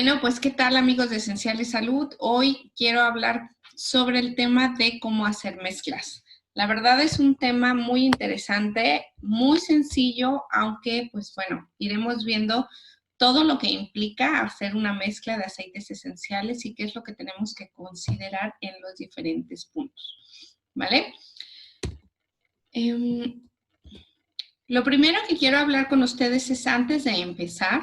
Bueno, pues ¿qué tal amigos de Esenciales Salud? Hoy quiero hablar sobre el tema de cómo hacer mezclas. La verdad es un tema muy interesante, muy sencillo, aunque pues bueno, iremos viendo todo lo que implica hacer una mezcla de aceites esenciales y qué es lo que tenemos que considerar en los diferentes puntos, ¿vale? Lo primero que quiero hablar con ustedes es, antes de empezar,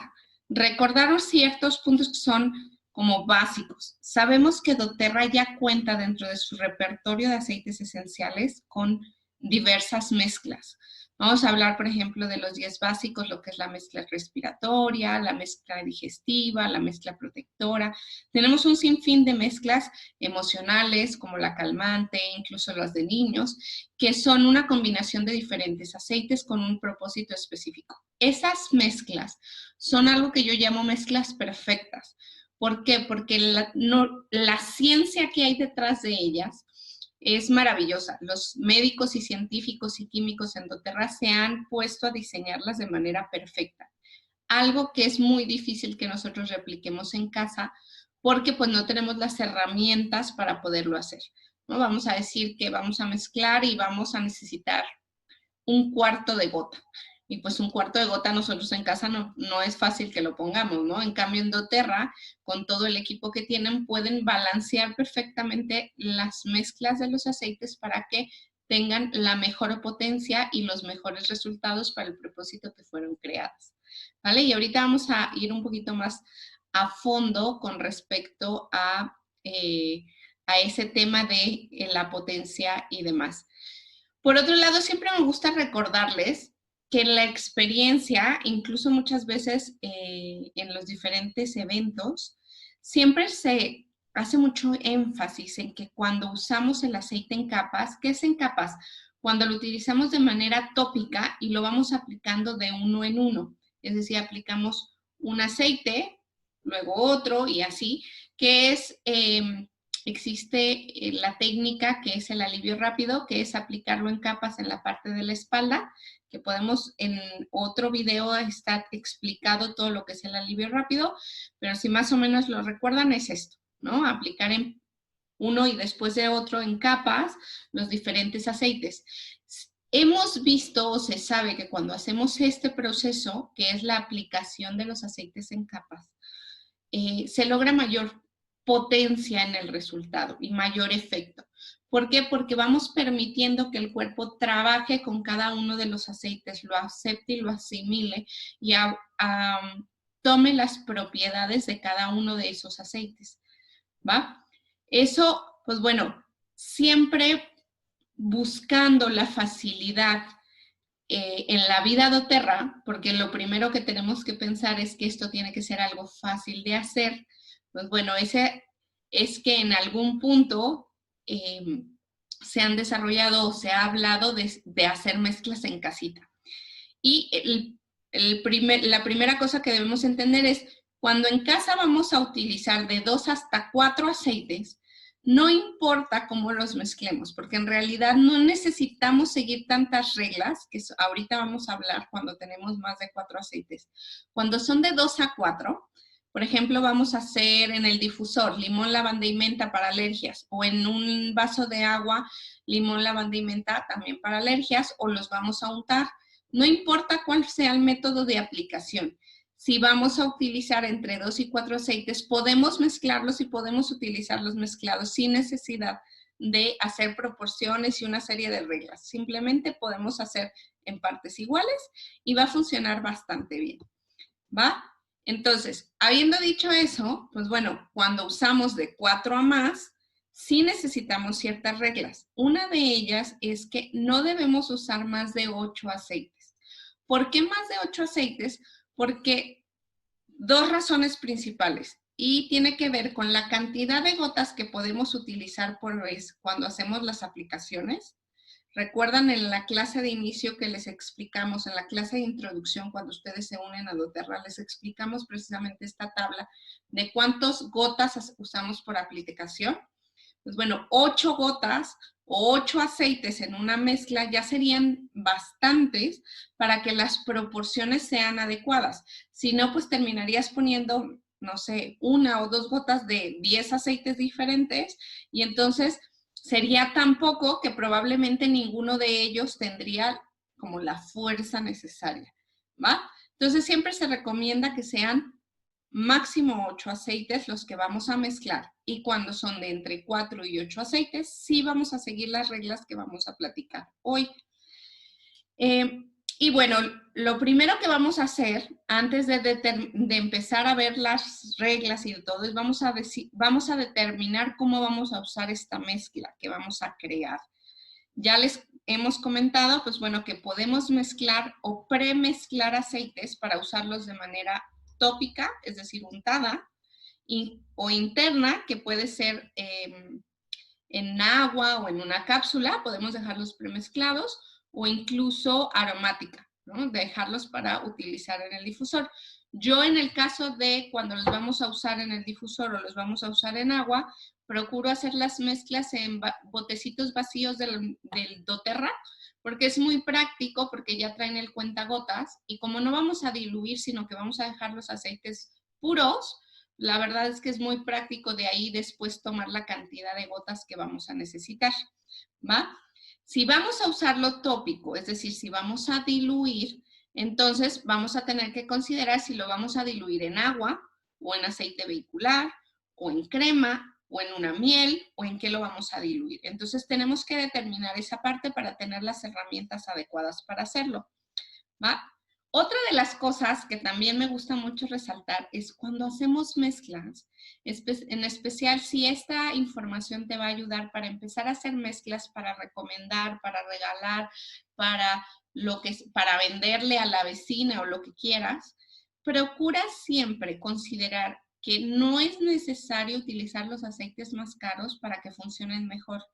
recordaros ciertos puntos que son como básicos. Sabemos que doTERRA ya cuenta dentro de su repertorio de aceites esenciales con diversas mezclas. Vamos a hablar, por ejemplo, de los 10 básicos, lo que es la mezcla respiratoria, la mezcla digestiva, la mezcla protectora. Tenemos un sinfín de mezclas emocionales, como la calmante, incluso las de niños, que son una combinación de diferentes aceites con un propósito específico. Esas mezclas son algo que yo llamo mezclas perfectas. ¿Por qué? Porque la ciencia que hay detrás de ellas es maravillosa. Los médicos y científicos y químicos en doTERRA se han puesto a diseñarlas de manera perfecta. Algo que es muy difícil que nosotros repliquemos en casa porque pues no tenemos las herramientas para poderlo hacer, ¿no? Vamos a decir que vamos a mezclar y vamos a necesitar un cuarto de gota. Y pues un cuarto de gota nosotros en casa no es fácil que lo pongamos, ¿no? En cambio en doTERRA, con todo el equipo que tienen, pueden balancear perfectamente las mezclas de los aceites para que tengan la mejor potencia y los mejores resultados para el propósito que fueron creadas, ¿vale? Y ahorita vamos a ir un poquito más a fondo con respecto a ese tema de la potencia y demás. Por otro lado, siempre me gusta recordarles que la experiencia, incluso muchas veces en los diferentes eventos, siempre se hace mucho énfasis en que cuando usamos el aceite en capas, ¿qué es en capas? Cuando lo utilizamos de manera tópica y lo vamos aplicando de uno en uno. Es decir, aplicamos un aceite, luego otro y así, que es... existe la técnica que es el alivio rápido, que es aplicarlo en capas en la parte de la espalda, que podemos en otro video está explicado todo lo que es el alivio rápido, pero si más o menos lo recuerdan es esto, ¿no? Aplicar en uno y después de otro en capas los diferentes aceites. Hemos visto o se sabe que cuando hacemos este proceso, que es la aplicación de los aceites en capas, se logra mayor potencia en el resultado y mayor efecto. ¿Por qué? Porque vamos permitiendo que el cuerpo trabaje con cada uno de los aceites, lo acepte y lo asimile y tome las propiedades de cada uno de esos aceites, ¿va? Eso, pues bueno, siempre buscando la facilidad en la vida doTERRA, porque lo primero que tenemos que pensar es que esto tiene que ser algo fácil de hacer. Pues bueno, ese es que en algún punto se han desarrollado o se ha hablado de hacer mezclas en casita. Y la primera cosa que debemos entender es, cuando en casa vamos a utilizar de 2 hasta 4 aceites, no importa cómo los mezclemos, porque en realidad no necesitamos seguir tantas reglas, que ahorita vamos a hablar cuando tenemos más de 4 aceites. Cuando son de 2 a 4, por ejemplo, vamos a hacer en el difusor limón, lavanda y menta para alergias, o en un vaso de agua limón, lavanda y menta también para alergias, o los vamos a untar. No importa cuál sea el método de aplicación. Si vamos a utilizar entre 2 y 4 aceites, podemos mezclarlos y podemos utilizarlos mezclados sin necesidad de hacer proporciones y una serie de reglas. Simplemente podemos hacer en partes iguales y va a funcionar bastante bien, ¿va? Entonces, habiendo dicho eso, pues bueno, cuando usamos de 4 a más, sí necesitamos ciertas reglas. Una de ellas es que no debemos usar más de 8 aceites. ¿Por qué más de 8 aceites? Porque dos razones principales, y tiene que ver con la cantidad de gotas que podemos utilizar por vez cuando hacemos las aplicaciones. ¿Recuerdan en la clase de inicio que les explicamos, en la clase de introducción, cuando ustedes se unen a doTERRA, les explicamos precisamente esta tabla de cuántas gotas usamos por aplicación? Pues bueno, 8 gotas o 8 aceites en una mezcla ya serían bastantes para que las proporciones sean adecuadas. Si no, pues terminarías poniendo no sé, 1 o 2 gotas de 10 aceites diferentes y entonces sería tan poco que probablemente ninguno de ellos tendría como la fuerza necesaria, ¿va? Entonces siempre se recomienda que sean máximo 8 aceites los que vamos a mezclar y cuando son de entre 4 y 8 aceites, sí vamos a seguir las reglas que vamos a platicar hoy. Y bueno, lo primero que vamos a hacer antes de empezar a ver las reglas y todo es vamos a determinar cómo vamos a usar esta mezcla que vamos a crear. Ya les hemos comentado, pues bueno, que podemos mezclar o premezclar aceites para usarlos de manera tópica, es decir, untada, o interna, que puede ser en agua o en una cápsula, podemos dejarlos premezclados, o incluso aromática, ¿no? Dejarlos para utilizar en el difusor. Yo en el caso de cuando los vamos a usar en el difusor o los vamos a usar en agua, procuro hacer las mezclas en botecitos vacíos del doTERRA, porque es muy práctico, porque ya traen el cuentagotas, y como no vamos a diluir, sino que vamos a dejar los aceites puros, la verdad es que es muy práctico de ahí después tomar la cantidad de gotas que vamos a necesitar, ¿va? Si vamos a usarlo tópico, es decir, si vamos a diluir, entonces vamos a tener que considerar si lo vamos a diluir en agua o en aceite vehicular o en crema o en una miel o en qué lo vamos a diluir. Entonces tenemos que determinar esa parte para tener las herramientas adecuadas para hacerlo, ¿va? Otra de las cosas que también me gusta mucho resaltar es cuando hacemos mezclas, en especial si esta información te va a ayudar para empezar a hacer mezclas, para recomendar, para regalar, para venderle a la vecina o lo que quieras, procura siempre considerar que no es necesario utilizar los aceites más caros para que funcionen mejor.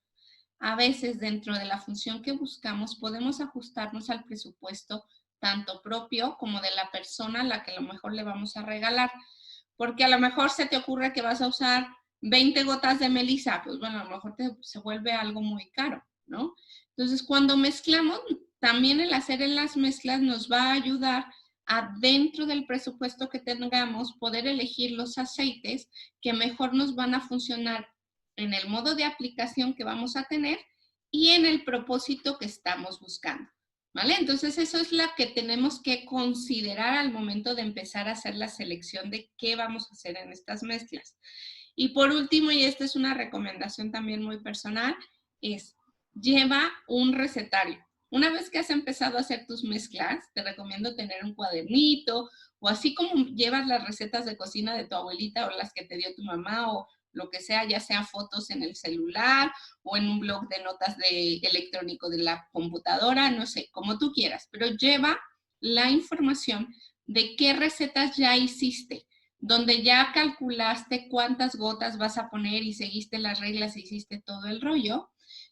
A veces dentro de la función que buscamos podemos ajustarnos al presupuesto tanto propio como de la persona a la que a lo mejor le vamos a regalar. Porque a lo mejor se te ocurre que vas a usar 20 gotas de melisa, pues bueno, a lo mejor se vuelve algo muy caro, ¿no? Entonces, cuando mezclamos, también el hacer en las mezclas nos va a ayudar a dentro del presupuesto que tengamos poder elegir los aceites que mejor nos van a funcionar en el modo de aplicación que vamos a tener y en el propósito que estamos buscando. ¿Vale? Entonces, eso es lo que tenemos que considerar al momento de empezar a hacer la selección de qué vamos a hacer en estas mezclas. Y por último, y esta es una recomendación también muy personal, es lleva un recetario. Una vez que has empezado a hacer tus mezclas, te recomiendo tener un cuadernito o así como llevas las recetas de cocina de tu abuelita o las que te dio tu mamá o lo que sea, ya sea fotos en el celular o en un blog de notas electrónico de la computadora, no sé, como tú quieras, pero lleva la información de qué recetas ya hiciste, donde ya calculaste cuántas gotas vas a poner y seguiste las reglas e hiciste todo el rollo,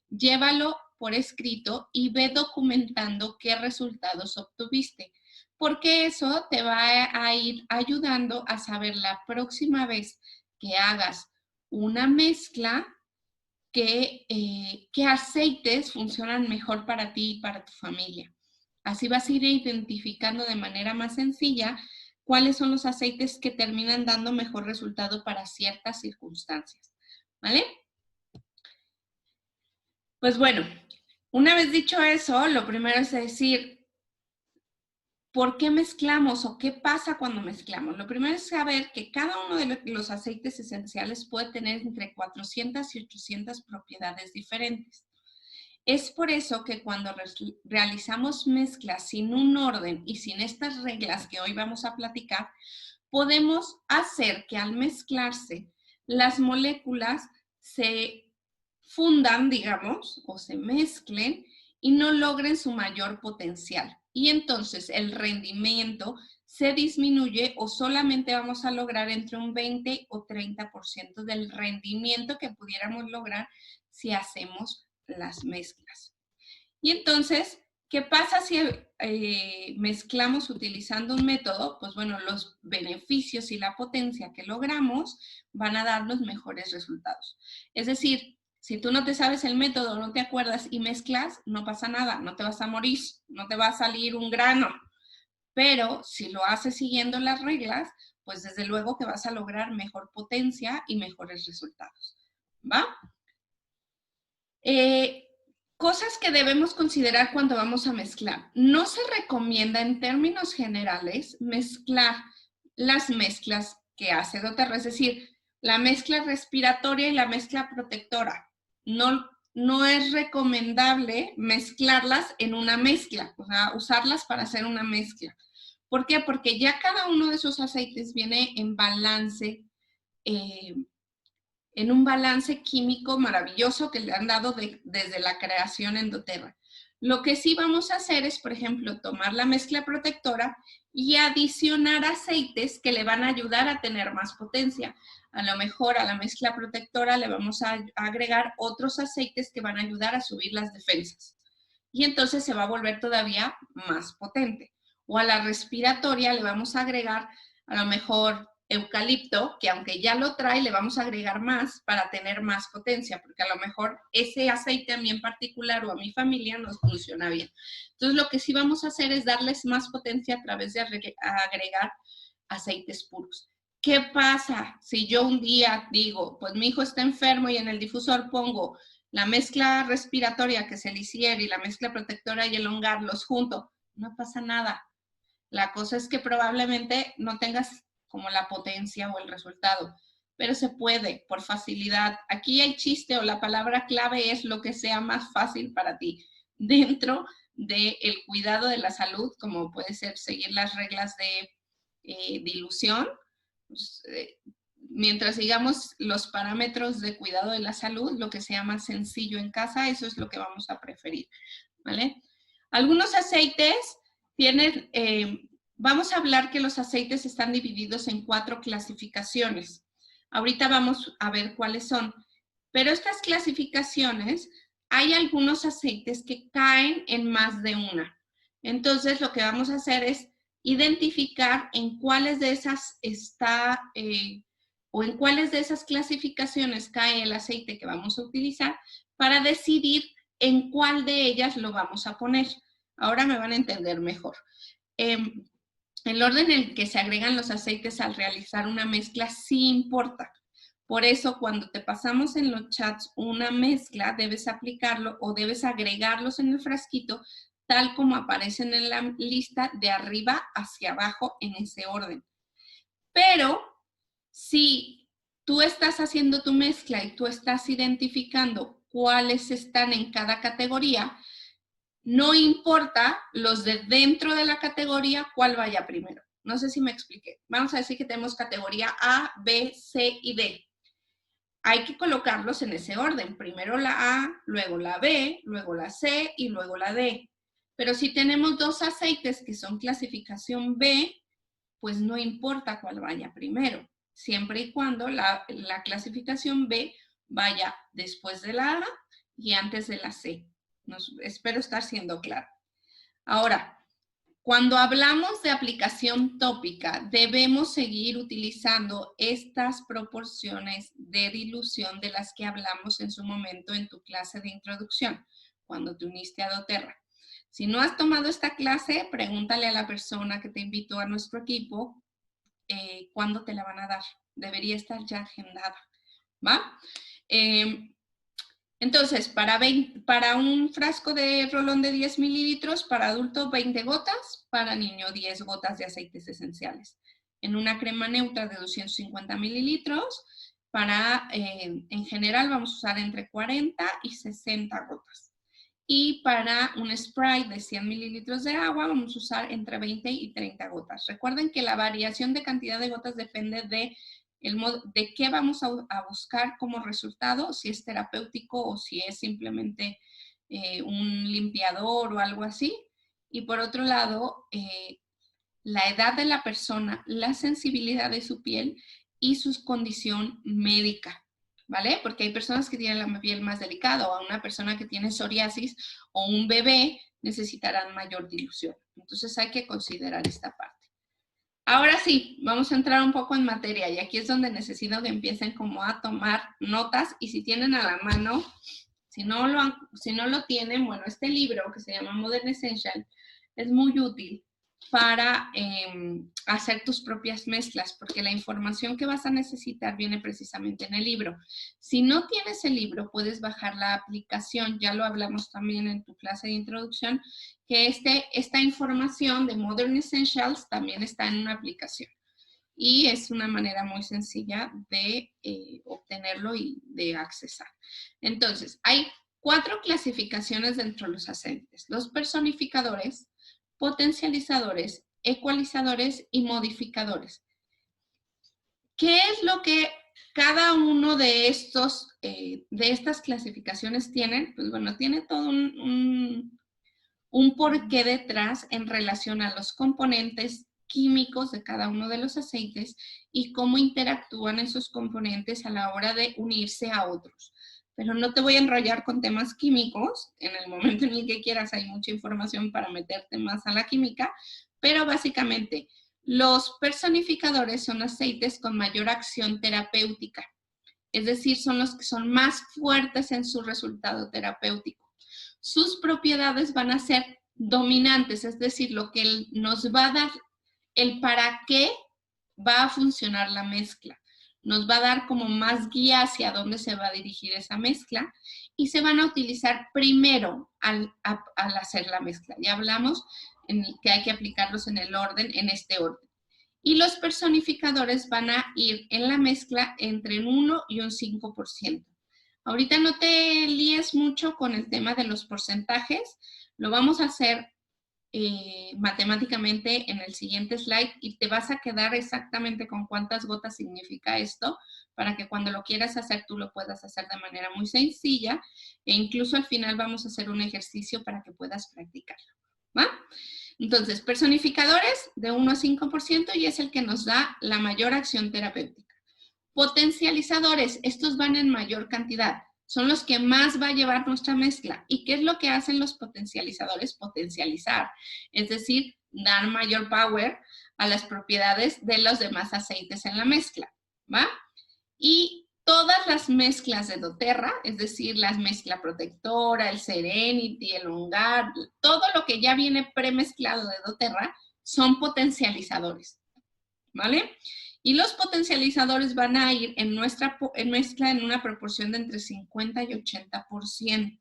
llévalo por escrito y ve documentando qué resultados obtuviste, porque eso te va a ir ayudando a saber la próxima vez que hagas una mezcla, qué aceites funcionan mejor para ti y para tu familia. Así vas a ir identificando de manera más sencilla cuáles son los aceites que terminan dando mejor resultado para ciertas circunstancias. ¿Vale? Pues bueno, una vez dicho eso, lo primero es decir, ¿por qué mezclamos o qué pasa cuando mezclamos? Lo primero es saber que cada uno de los aceites esenciales puede tener entre 400 y 800 propiedades diferentes. Es por eso que cuando realizamos mezclas sin un orden y sin estas reglas que hoy vamos a platicar, podemos hacer que al mezclarse las moléculas se fundan, digamos, o se mezclen y no logren su mayor potencial. Y entonces el rendimiento se disminuye o solamente vamos a lograr entre un 20 o 30% del rendimiento que pudiéramos lograr si hacemos las mezclas. Y entonces, ¿qué pasa si mezclamos utilizando un método? Pues bueno, los beneficios y la potencia que logramos van a darnos mejores resultados. Es decir, si tú no te sabes el método, no te acuerdas y mezclas, no pasa nada, no te vas a morir, no te va a salir un grano. Pero si lo haces siguiendo las reglas, pues desde luego que vas a lograr mejor potencia y mejores resultados, ¿va? Cosas que debemos considerar cuando vamos a mezclar. No se recomienda en términos generales mezclar las mezclas que hace doTERRA, es decir, la mezcla respiratoria y la mezcla protectora. No es recomendable mezclarlas en una mezcla, o sea, usarlas para hacer una mezcla. ¿Por qué? Porque ya cada uno de esos aceites viene en balance, en un balance químico maravilloso que le han dado desde la creación en doTERRA. Lo que sí vamos a hacer es, por ejemplo, tomar la mezcla protectora y adicionar aceites que le van a ayudar a tener más potencia. A lo mejor a la mezcla protectora le vamos a agregar otros aceites que van a ayudar a subir las defensas. Y entonces se va a volver todavía más potente. O a la respiratoria le vamos a agregar a lo mejor eucalipto, que aunque ya lo trae, le vamos a agregar más para tener más potencia, porque a lo mejor ese aceite a mí en particular o a mi familia nos funciona bien. Entonces, lo que sí vamos a hacer es darles más potencia a través de agregar aceites puros. ¿Qué pasa si yo un día digo, pues mi hijo está enfermo y en el difusor pongo la mezcla respiratoria, que es el Isier, y la mezcla protectora y el Ongar, los junto? No pasa nada. La cosa es que probablemente no tengas como la potencia o el resultado, pero se puede por facilidad. Aquí el chiste o la palabra clave es lo que sea más fácil para ti dentro del cuidado de la salud, como puede ser seguir las reglas de dilución, pues, mientras sigamos los parámetros de cuidado de la salud, lo que sea más sencillo en casa, eso es lo que vamos a preferir, ¿vale? Algunos aceites tienen, vamos a hablar que los aceites están divididos en 4 clasificaciones. Ahorita vamos a ver cuáles son. Pero estas clasificaciones, hay algunos aceites que caen en más de una. Entonces, lo que vamos a hacer es identificar en cuáles de esas está, o en cuáles de esas clasificaciones cae el aceite que vamos a utilizar para decidir en cuál de ellas lo vamos a poner. Ahora me van a entender mejor. El orden en el que se agregan los aceites al realizar una mezcla sí importa. Por eso, cuando te pasamos en los chats una mezcla, debes aplicarlo o debes agregarlos en el frasquito tal como aparecen en la lista de arriba hacia abajo en ese orden. Pero si tú estás haciendo tu mezcla y tú estás identificando cuáles están en cada categoría, no importa los de dentro de la categoría cuál vaya primero. No sé si me expliqué. Vamos a decir que tenemos categoría A, B, C y D. Hay que colocarlos en ese orden. Primero la A, luego la B, luego la C y luego la D. Pero si tenemos 2 aceites que son clasificación B, pues no importa cuál vaya primero, siempre y cuando la clasificación B vaya después de la A y antes de la C. Espero estar siendo clara. Ahora, cuando hablamos de aplicación tópica, debemos seguir utilizando estas proporciones de dilución de las que hablamos en su momento en tu clase de introducción, cuando te uniste a doTERRA. Si no has tomado esta clase, pregúntale a la persona que te invitó a nuestro equipo cuándo te la van a dar. Debería estar ya agendada, ¿va? Entonces, para un frasco de rolón de 10 mililitros, para adulto 20 gotas, para niño 10 gotas de aceites esenciales. En una crema neutra de 250 mililitros, en general vamos a usar entre 40 y 60 gotas. Y para un spray de 100 mililitros de agua, vamos a usar entre 20 y 30 gotas. Recuerden que la variación de cantidad de gotas depende de qué vamos a buscar como resultado, si es terapéutico o si es simplemente un limpiador o algo así. Y por otro lado, la edad de la persona, la sensibilidad de su piel y su condición médica, ¿vale? Porque hay personas que tienen la piel más delicada, o a una persona que tiene psoriasis o un bebé necesitarán mayor dilución. Entonces hay que considerar esta parte. Ahora sí, vamos a entrar un poco en materia y aquí es donde necesito que empiecen como a tomar notas y si tienen a la mano, si no lo tienen, bueno, este libro que se llama Modern Essential es muy útil para hacer tus propias mezclas, porque la información que vas a necesitar viene precisamente en el libro. Si no tienes el libro, puedes bajar la aplicación, ya lo hablamos también en tu clase de introducción, que esta información de Modern Essentials también está en una aplicación. Y es una manera muy sencilla de obtenerlo y de accesar. Entonces, hay 4 clasificaciones dentro de los aceites: los personificadores, potencializadores, ecualizadores y modificadores. ¿Qué es lo que cada uno de estas clasificaciones tienen? Pues bueno, tiene todo un porqué detrás en relación a los componentes químicos de cada uno de los aceites y cómo interactúan esos componentes a la hora de unirse a otros. Pero no te voy a enrollar con temas químicos. En el momento en el que quieras hay mucha información para meterte más a la química, pero básicamente los personificadores son aceites con mayor acción terapéutica, es decir, son los que son más fuertes en su resultado terapéutico. Sus propiedades van a ser dominantes, es decir, lo que nos va a dar el para qué va a funcionar la mezcla. Nos va a dar como más guía hacia dónde se va a dirigir esa mezcla y se van a utilizar primero al hacer la mezcla. Ya hablamos en que hay que aplicarlos en este orden. Y los personificadores van a ir en la mezcla entre un 1 y un 5%. Ahorita no te líes mucho con el tema de los porcentajes, lo vamos a hacer matemáticamente en el siguiente slide y te vas a quedar exactamente con cuántas gotas significa esto para que cuando lo quieras hacer tú lo puedas hacer de manera muy sencilla e incluso al final vamos a hacer un ejercicio para que puedas practicarlo, ¿va? Entonces, personificadores de 1 a 5% y es el que nos da la mayor acción terapéutica. Potencializadores, estos van en mayor cantidad, son los que más va a llevar nuestra mezcla. ¿Y qué es lo que hacen los potencializadores? Potencializar, es decir, dar mayor power a las propiedades de los demás aceites en la mezcla, ¿va? Y todas las mezclas de doTERRA, es decir, la mezcla protectora, el Serenity, el Hongar, todo lo que ya viene premezclado de doTERRA son potencializadores, ¿vale? Y los potencializadores van a ir en nuestra mezcla en una proporción de entre 50 y 80%.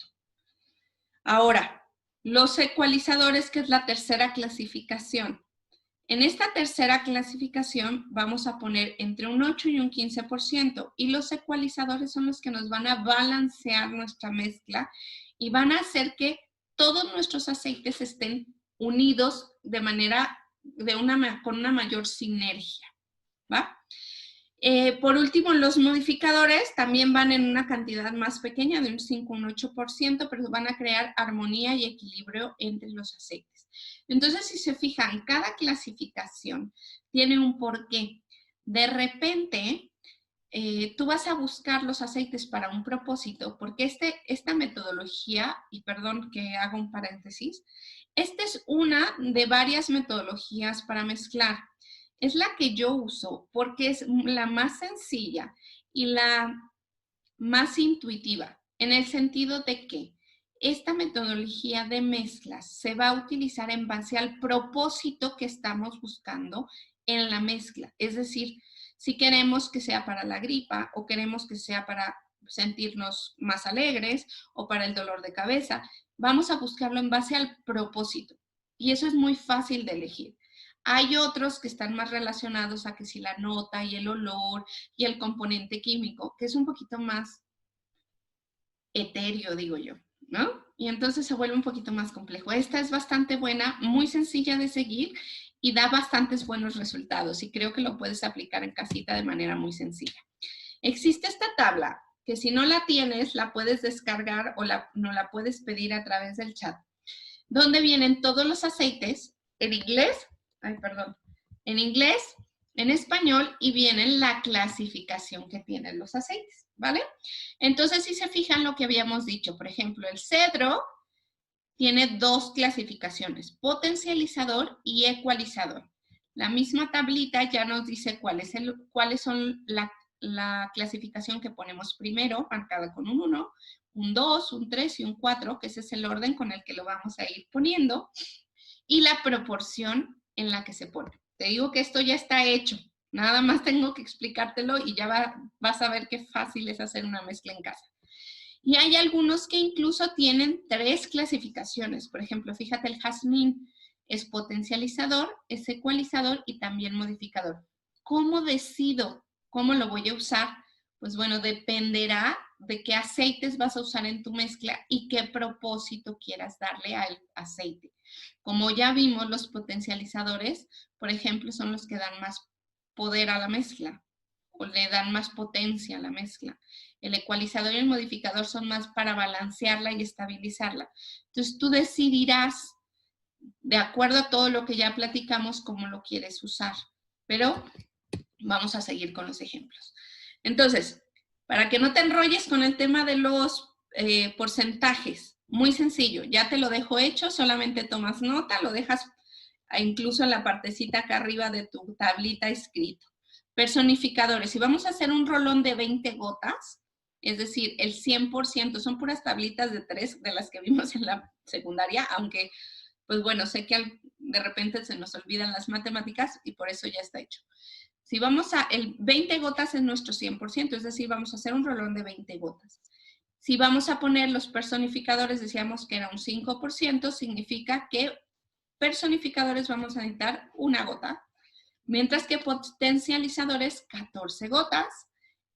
Ahora, los ecualizadores, que es la tercera clasificación. En esta tercera clasificación vamos a poner entre un 8 y un 15% y los ecualizadores son los que nos van a balancear nuestra mezcla y van a hacer que todos nuestros aceites estén unidos de manera, con una mayor sinergia, ¿va? Por último, los modificadores también van en una cantidad más pequeña, de un 5 a un 8%, pero van a crear armonía y equilibrio entre los aceites. Entonces, si se fijan, cada clasificación tiene un porqué. De repente, tú vas a buscar los aceites para un propósito, porque esta metodología, y perdón que haga un paréntesis, esta es una de varias metodologías para mezclar. Es la que yo uso porque es la más sencilla y la más intuitiva, en el sentido de que esta metodología de mezclas se va a utilizar en base al propósito que estamos buscando en la mezcla. Es decir, si queremos que sea para la gripa o queremos que sea para sentirnos más alegres o para el dolor de cabeza, vamos a buscarlo en base al propósito. Y eso es muy fácil de elegir. Hay otros que están más relacionados a que si la nota y el olor y el componente químico, que es un poquito más etéreo, digo yo, ¿no? Y entonces se vuelve un poquito más complejo. Esta es bastante buena, muy sencilla de seguir y da bastantes buenos resultados y creo que lo puedes aplicar en casita de manera muy sencilla. Existe esta tabla que si no la tienes, la puedes descargar o no la puedes pedir a través del chat, donde vienen todos los aceites en inglés, en inglés, en español y viene la clasificación que tienen los aceites, ¿vale? Entonces, si se fijan lo que habíamos dicho, por ejemplo, el cedro tiene 2 clasificaciones, potencializador y ecualizador. La misma tablita ya nos dice cuáles son la clasificación que ponemos primero, marcada con un 1, un 2, un 3 y un 4, que ese es el orden con el que lo vamos a ir poniendo, y la proporción en la que se pone. Te digo que esto ya está hecho. Nada más tengo que explicártelo y ya vas a ver qué fácil es hacer una mezcla en casa. Y hay algunos que incluso tienen 3 clasificaciones. Por ejemplo, fíjate, el jazmín es potencializador, es ecualizador y también modificador. ¿Cómo decido cómo lo voy a usar? Pues bueno, dependerá de qué aceites vas a usar en tu mezcla y qué propósito quieras darle al aceite. Como ya vimos, los potencializadores, por ejemplo, son los que dan más poder a la mezcla o le dan más potencia a la mezcla. El ecualizador y el modificador son más para balancearla y estabilizarla. Entonces tú decidirás, de acuerdo a todo lo que ya platicamos, cómo lo quieres usar. Pero vamos a seguir con los ejemplos. Entonces, para que no te enrolles con el tema de los porcentajes, muy sencillo, ya te lo dejo hecho, solamente tomas nota, lo dejas incluso en la partecita acá arriba de tu tablita escrito. Personificadores, si vamos a hacer un rolón de 20 gotas, es decir, el 100%, son puras tablitas de 3 de las que vimos en la secundaria, aunque, pues bueno, sé que de repente se nos olvidan las matemáticas y por eso ya está hecho. Si vamos a, el 20 gotas es nuestro 100%, es decir, vamos a hacer un rolón de 20 gotas. Si vamos a poner los personificadores, decíamos que era un 5%, significa que personificadores vamos a necesitar una gota, mientras que potencializadores 14 gotas,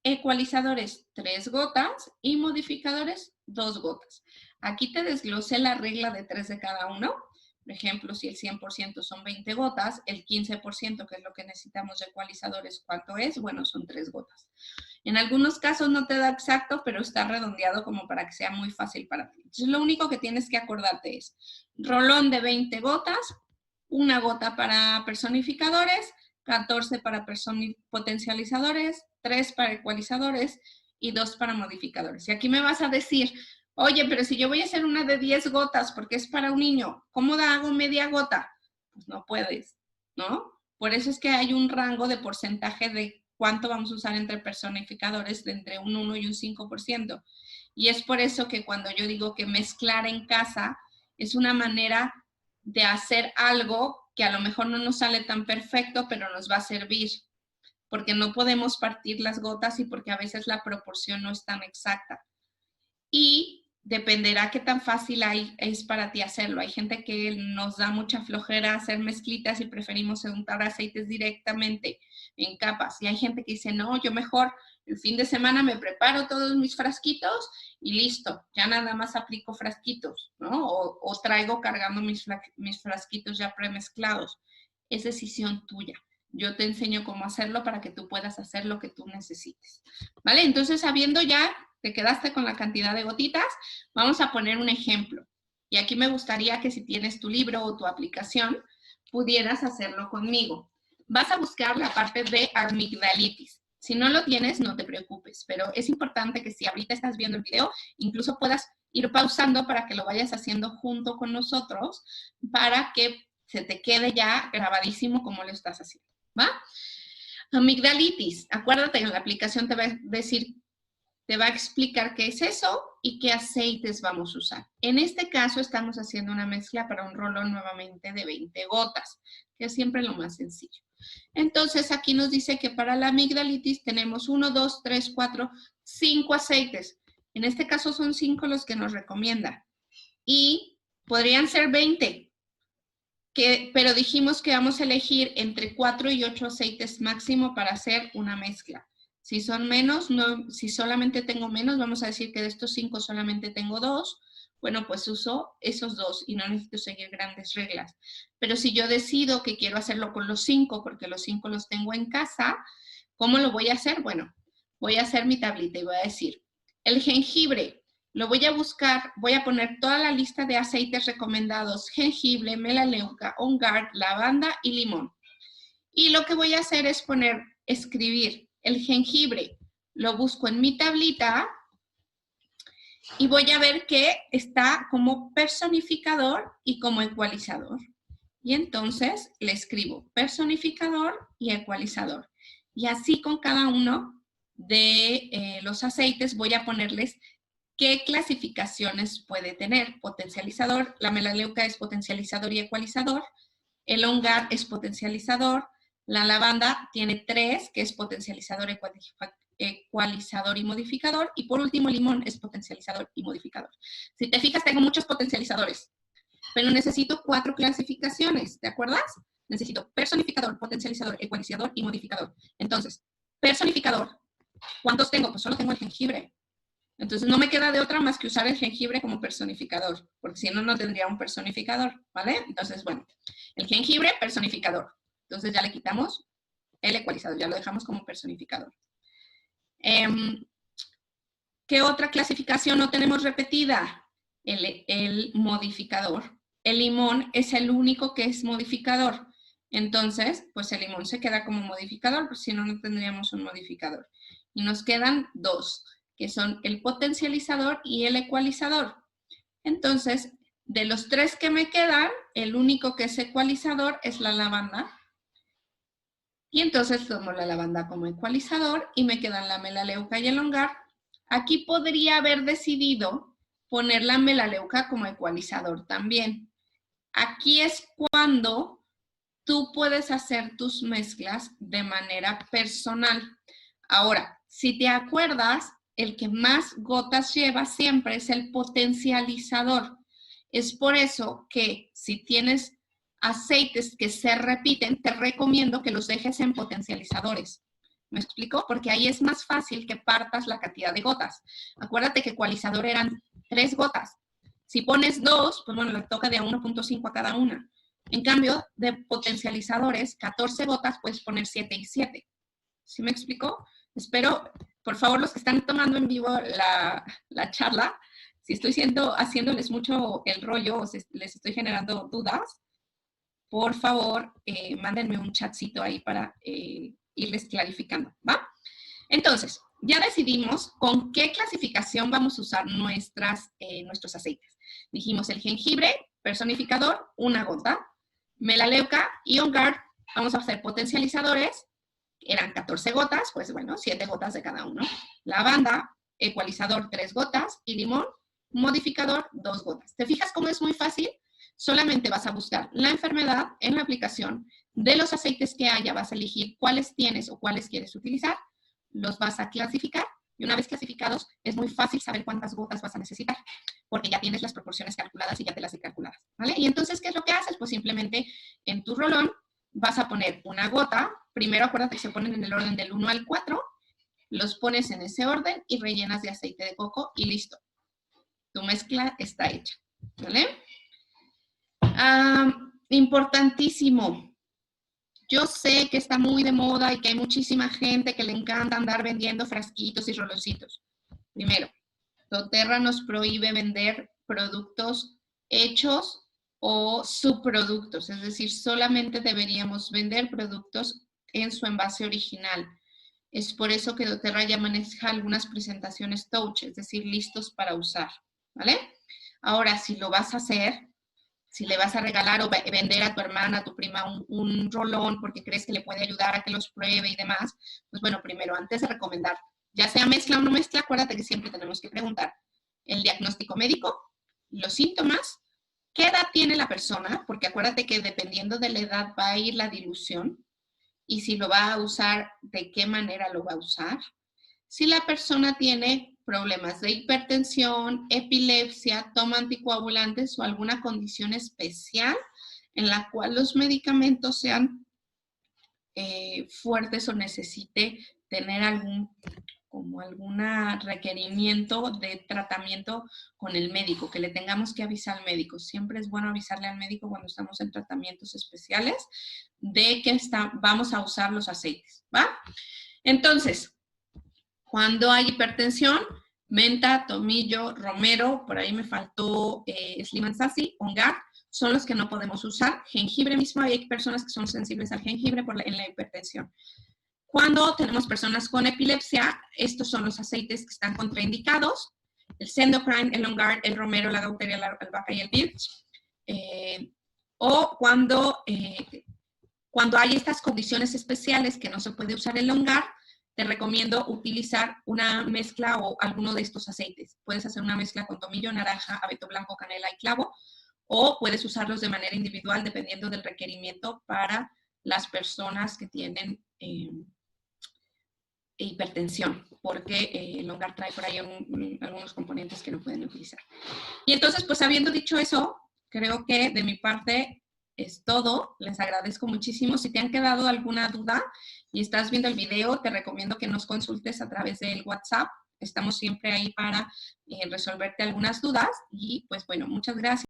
ecualizadores 3 gotas y modificadores 2 gotas. Aquí te desglosé la regla de 3 de cada uno. Por ejemplo, si el 100% son 20 gotas, el 15%, que es lo que necesitamos de ecualizadores, ¿cuánto es? Bueno, son 3 gotas. En algunos casos no te da exacto, pero está redondeado como para que sea muy fácil para ti. Entonces, lo único que tienes que acordarte es rolón de 20 gotas, una gota para personificadores, 14 para potencializadores, 3 para ecualizadores y 2 para modificadores. Y aquí me vas a decir, oye, pero si yo voy a hacer una de 10 gotas porque es para un niño, ¿cómo hago media gota? Pues no puedes, ¿no? Por eso es que hay un rango de porcentaje de cuánto vamos a usar entre personificadores de entre un 1 y un 5%. Y es por eso que cuando yo digo que mezclar en casa es una manera de hacer algo que a lo mejor no nos sale tan perfecto, pero nos va a servir. Porque no podemos partir las gotas y porque a veces la proporción no es tan exacta. Y dependerá qué tan fácil es para ti hacerlo. Hay gente que nos da mucha flojera hacer mezclitas y preferimos untar aceites directamente en capas. Y hay gente que dice, no, yo mejor el fin de semana me preparo todos mis frasquitos y listo, ya nada más aplico frasquitos, ¿no? O traigo cargando mis frasquitos ya premezclados. Es decisión tuya. Yo te enseño cómo hacerlo para que tú puedas hacer lo que tú necesites. ¿Vale? Entonces, sabiendo ya, te quedaste con la cantidad de gotitas, vamos a poner un ejemplo. Y aquí me gustaría que si tienes tu libro o tu aplicación, pudieras hacerlo conmigo. Vas a buscar la parte de amigdalitis. Si no lo tienes, no te preocupes, pero es importante que si ahorita estás viendo el video, incluso puedas ir pausando para que lo vayas haciendo junto con nosotros, para que se te quede ya grabadísimo como lo estás haciendo, ¿va? Amigdalitis, acuérdate, en la aplicación te va a decir, te va a explicar qué es eso y qué aceites vamos a usar. En este caso estamos haciendo una mezcla para un rolón nuevamente de 20 gotas, que es siempre lo más sencillo. Entonces aquí nos dice que para la amigdalitis tenemos 1, 2, 3, 4, 5 aceites. En este caso son 5 los que nos recomienda. Y podrían ser 20, pero dijimos que vamos a elegir entre 4 y 8 aceites máximo para hacer una mezcla. Si son menos, si solamente tengo menos, vamos a decir que de estos 5 solamente tengo 2. Bueno, pues uso esos 2 y no necesito seguir grandes reglas. Pero si yo decido que quiero hacerlo con los 5, porque los 5 los tengo en casa, ¿cómo lo voy a hacer? Bueno, voy a hacer mi tablita y voy a decir, el jengibre, lo voy a buscar, voy a poner toda la lista de aceites recomendados, jengibre, melaleuca, on guard, lavanda y limón. Y lo que voy a hacer es escribir el jengibre, lo busco en mi tablita y voy a ver que está como personificador y como ecualizador. Y entonces le escribo personificador y ecualizador. Y así con cada uno de los aceites voy a ponerles qué clasificaciones puede tener. Potencializador, la melaleuca es potencializador y ecualizador. El ongar es potencializador. La lavanda tiene 3, que es potencializador, ecualizador y modificador. Y por último, el limón es potencializador y modificador. Si te fijas, tengo muchos potencializadores, pero necesito 4 clasificaciones, ¿te acuerdas? Necesito personificador, potencializador, ecualizador y modificador. Entonces, personificador, ¿cuántos tengo? Pues solo tengo el jengibre. Entonces, no me queda de otra más que usar el jengibre como personificador, porque si no, no tendría un personificador, ¿vale? Entonces, bueno, el jengibre, personificador. Entonces, ya le quitamos el ecualizador, ya lo dejamos como personificador. ¿Qué otra clasificación no tenemos repetida? El modificador. El limón es el único que es modificador. Entonces, pues el limón se queda como modificador, porque si no, no tendríamos un modificador. Y nos quedan 2, que son el potencializador y el ecualizador. Entonces, de los 3 que me quedan, el único que es ecualizador es la lavanda. Y entonces tomo la lavanda como ecualizador y me quedan la melaleuca y el ongar. Aquí podría haber decidido poner la melaleuca como ecualizador también. Aquí es cuando tú puedes hacer tus mezclas de manera personal. Ahora, si te acuerdas, el que más gotas lleva siempre es el potencializador. Es por eso que si tienes aceites que se repiten, te recomiendo que los dejes en potencializadores. ¿Me explico? Porque ahí es más fácil que partas la cantidad de gotas. Acuérdate que ecualizador eran 3 gotas. Si pones 2, pues bueno, le toca de a 1.5 a cada una. En cambio, de potencializadores, 14 gotas, puedes poner 7 y 7. ¿Sí me explico? Espero, por favor, los que están tomando en vivo la charla, si estoy haciéndoles mucho el rollo o les estoy generando dudas, por favor, mándenme un chatcito ahí para irles clarificando, ¿va? Entonces, ya decidimos con qué clasificación vamos a usar nuestros aceites. Dijimos el jengibre, personificador, 1 gota. Melaleuca y ongar, vamos a hacer potencializadores, eran 14 gotas, pues bueno, 7 gotas de cada uno. Lavanda, ecualizador, 3 gotas. Y limón, modificador, 2 gotas. ¿Te fijas cómo es muy fácil? Solamente vas a buscar la enfermedad en la aplicación. De los aceites que haya, vas a elegir cuáles tienes o cuáles quieres utilizar. Los vas a clasificar. Y una vez clasificados, es muy fácil saber cuántas gotas vas a necesitar, porque ya tienes las proporciones calculadas y ya te las he calculadas, ¿vale? Y entonces, ¿qué es lo que haces? Pues simplemente en tu rolón vas a poner 1 gota. Primero, acuérdate que se ponen en el orden del 1 al 4. Los pones en ese orden y rellenas de aceite de coco y listo. Tu mezcla está hecha, ¿vale? Importantísimo. Yo sé que está muy de moda y que hay muchísima gente que le encanta andar vendiendo frasquitos y roloncitos. Primero, doTERRA nos prohíbe vender productos hechos o subproductos, es decir, solamente deberíamos vender productos en su envase original. Es por eso que doTERRA ya maneja algunas presentaciones touch, es decir, listos para usar, ¿vale? Ahora, si lo vas a hacer, si le vas a regalar o vender a tu hermana, a tu prima un rolón porque crees que le puede ayudar a que los pruebe y demás, pues bueno, primero, antes de recomendar, ya sea mezcla o no mezcla, acuérdate que siempre tenemos que preguntar el diagnóstico médico, los síntomas, qué edad tiene la persona, porque acuérdate que dependiendo de la edad va a ir la dilución, y si lo va a usar, de qué manera lo va a usar. Si la persona tiene problemas de hipertensión, epilepsia, toma anticoagulantes o alguna condición especial en la cual los medicamentos sean fuertes o necesite tener algún requerimiento de tratamiento con el médico, que le tengamos que avisar al médico. Siempre es bueno avisarle al médico cuando estamos en tratamientos especiales de que vamos a usar los aceites, ¿va? Entonces, cuando hay hipertensión, menta, tomillo, romero, por ahí me faltó slimanzassi, ongar, son los que no podemos usar. Jengibre mismo, hay personas que son sensibles al jengibre en la hipertensión. Cuando tenemos personas con epilepsia, estos son los aceites que están contraindicados: el Sendocrine, el ongar, el romero, la gaulteria, la albahaca y el birch. O cuando hay estas condiciones especiales que no se puede usar el ongar, te recomiendo utilizar una mezcla o alguno de estos aceites. Puedes hacer una mezcla con tomillo, naranja, abeto blanco, canela y clavo, o puedes usarlos de manera individual dependiendo del requerimiento para las personas que tienen hipertensión, porque el Longar trae por ahí algunos componentes que no pueden utilizar. Y entonces, pues habiendo dicho eso, creo que de mi parte es todo. Les agradezco muchísimo. Si te han quedado alguna duda y estás viendo el video, te recomiendo que nos consultes a través del WhatsApp. Estamos siempre ahí para resolverte algunas dudas. Y pues bueno, muchas gracias.